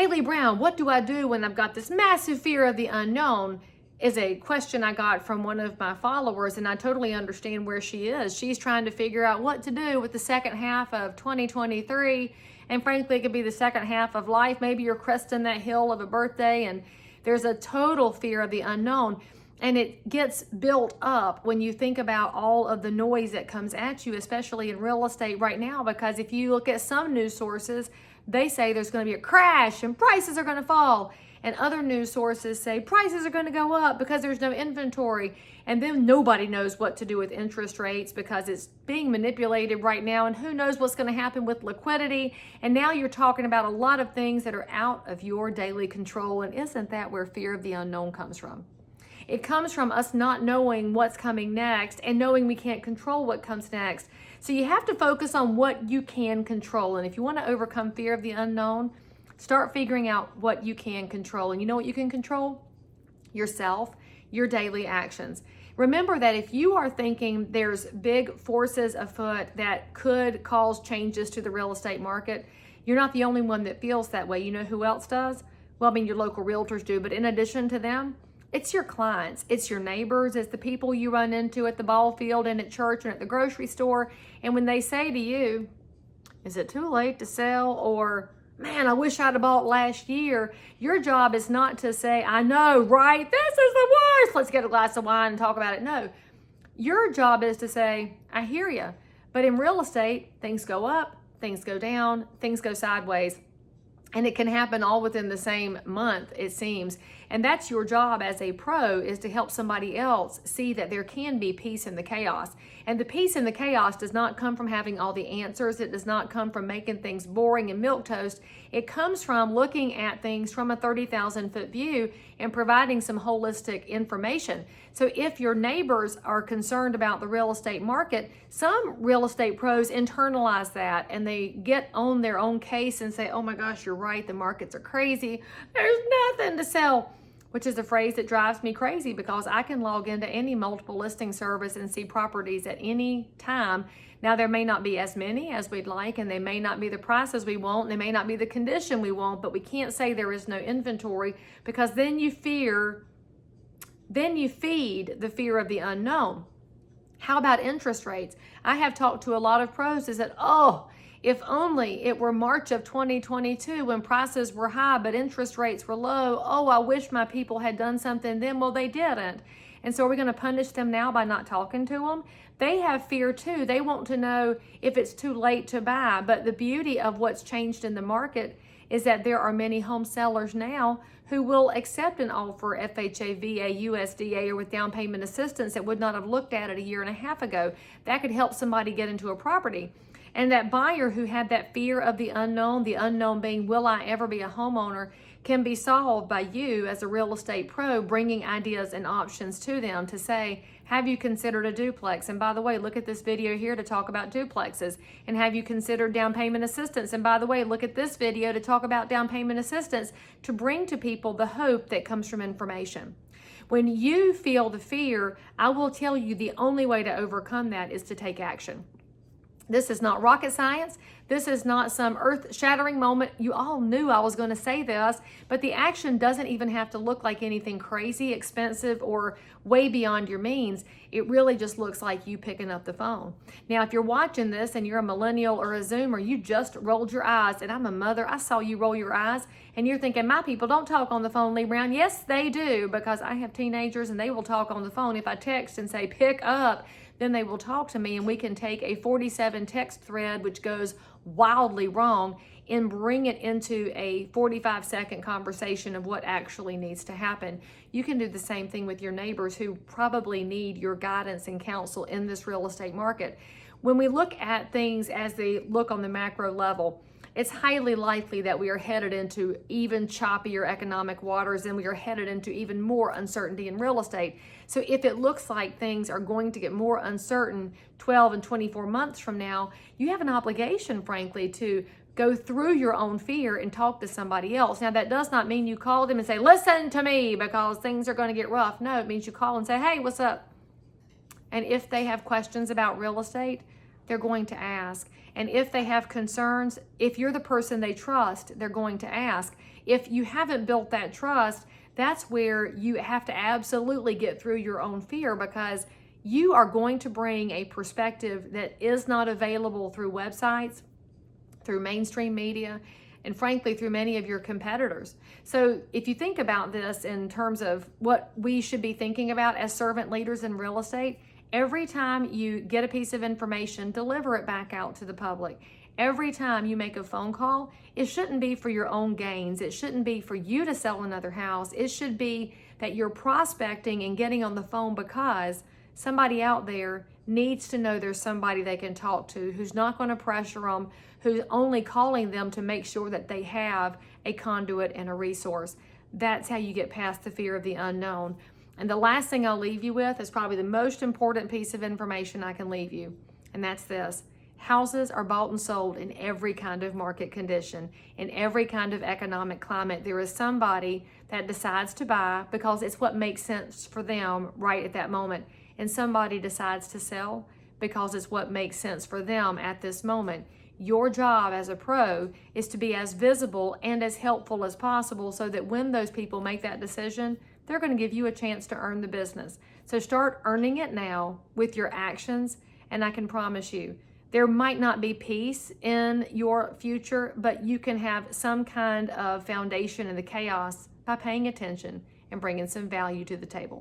Hey, Leigh Brown, what do I do when I've got this massive fear of the unknown? Is a question I got from one of my followers, and I totally understand where she is. She's trying to figure out what to do with the second half of 2023, and frankly, it could be the second half of life. Maybe you're cresting that hill of a birthday, and there's a total fear of the unknown, and it gets built up when you think about all of the noise that comes at you, especially in real estate right now, because if you look at some news sources, they say there's going to be a crash and prices are going to fall. And other news sources say prices are going to go up because there's no inventory. And then nobody knows what to do with interest rates because it's being manipulated right now. And who knows what's going to happen with liquidity. And now you're talking about a lot of things that are out of your daily control. And isn't that where fear of the unknown comes from? It comes from us not knowing what's coming next and knowing we can't control what comes next. So you have to focus on what you can control. And if you want to overcome fear of the unknown, start figuring out what you can control. And you know what you can control? Yourself, your daily actions. Remember that if you are thinking there's big forces afoot that could cause changes to the real estate market, you're not the only one that feels that way. You know who else does? Well, I mean, your local realtors do, but in addition to them, it's your clients, it's your neighbors, it's the people you run into at the ball field and at church and at the grocery store. And when they say to you, is it too late to sell? Or, man, I wish I'd have bought last year. Your job is not to say, I know, right? This is the worst. Let's get a glass of wine and talk about it. No, your job is to say, I hear you. But in real estate, things go up, things go down, things go sideways. And it can happen all within the same month, it seems. And that's your job as a pro, is to help somebody else see that there can be peace in the chaos. And the peace in the chaos does not come from having all the answers. It does not come from making things boring and milquetoast. It comes from looking at things from a 30,000-foot view and providing some holistic information. So if your neighbors are concerned about the real estate market, some real estate pros internalize that and they get on their own case and say, oh my gosh, you're right, the markets are crazy. There's nothing to sell. Which is a phrase that drives me crazy because I can log into any multiple listing service and see properties at any time. Now, there may not be as many as we'd like, and they may not be the prices we want, and they may not be the condition we want, but we can't say there is no inventory because then you feed the fear of the unknown. How about interest rates? I have talked to a lot of pros that said, oh, if only it were March of 2022 when prices were high but interest rates were low. Oh, I wish my people had done something then. Well, they didn't. And so are we going to punish them now by not talking to them? They have fear too. They want to know if it's too late to buy. But the beauty of what's changed in the market is that there are many home sellers now who will accept an offer FHA, VA, USDA, or with down payment assistance that would not have looked at it a year and a half ago. That could help somebody get into a property. And that buyer who had that fear of the unknown being, will I ever be a homeowner, can be solved by you as a real estate pro bringing ideas and options to them to say, have you considered a duplex? And by the way, look at this video here to talk about duplexes. And have you considered down payment assistance? And by the way, look at this video to talk about down payment assistance, to bring to people the hope that comes from information. When you feel the fear, I will tell you the only way to overcome that is to take action. This is not rocket science. This is not some earth-shattering moment. You all knew I was going to say this, but the action doesn't even have to look like anything crazy, expensive, or way beyond your means. It really just looks like you picking up the phone. Now, if you're watching this and you're a millennial or a Zoomer, you just rolled your eyes, and I'm a mother. I saw you roll your eyes, and you're thinking, my people don't talk on the phone, Leigh Brown. Yes, they do, because I have teenagers, and they will talk on the phone. If I text and say, pick up, then they will talk to me, and we can take a 47 text thread, which goes wildly wrong, and bring it into a 45-second conversation of what actually needs to happen. You can do the same thing with your neighbors who probably need your guidance and counsel in this real estate market. When we look at things as they look on the macro level, it's highly likely that we are headed into even choppier economic waters, and we are headed into even more uncertainty in real estate. So if it looks like things are going to get more uncertain 12 and 24 months from now, you have an obligation, frankly, to go through your own fear and talk to somebody else. Now, that does not mean you call them and say, listen to me because things are going to get rough. No, it means you call and say, hey, what's up? And if they have questions about real estate, they're going to ask. And if they have concerns, if you're the person they trust, they're going to ask. If you haven't built that trust, that's where you have to absolutely get through your own fear, because you are going to bring a perspective that is not available through websites, through mainstream media, and frankly, through many of your competitors. So if you think about this in terms of what we should be thinking about as servant leaders in real estate, every time you get a piece of information, deliver it back out to the public. Every time you make a phone call, it shouldn't be for your own gains. It shouldn't be for you to sell another house. It should be that you're prospecting and getting on the phone because somebody out there needs to know there's somebody they can talk to who's not going to pressure them, who's only calling them to make sure that they have a conduit and a resource. That's how you get past the fear of the unknown. And the last thing I'll leave you with is probably the most important piece of information I can leave you, and that's this. Houses are bought and sold in every kind of market condition, in every kind of economic climate. There is somebody that decides to buy because it's what makes sense for them right at that moment, and somebody decides to sell because it's what makes sense for them at this moment. Your job as a pro is to be as visible and as helpful as possible so that when those people make that decision, they're going to give you a chance to earn the business. So start earning it now with your actions, and I can promise you, there might not be peace in your future, but you can have some kind of foundation in the chaos by paying attention and bringing some value to the table.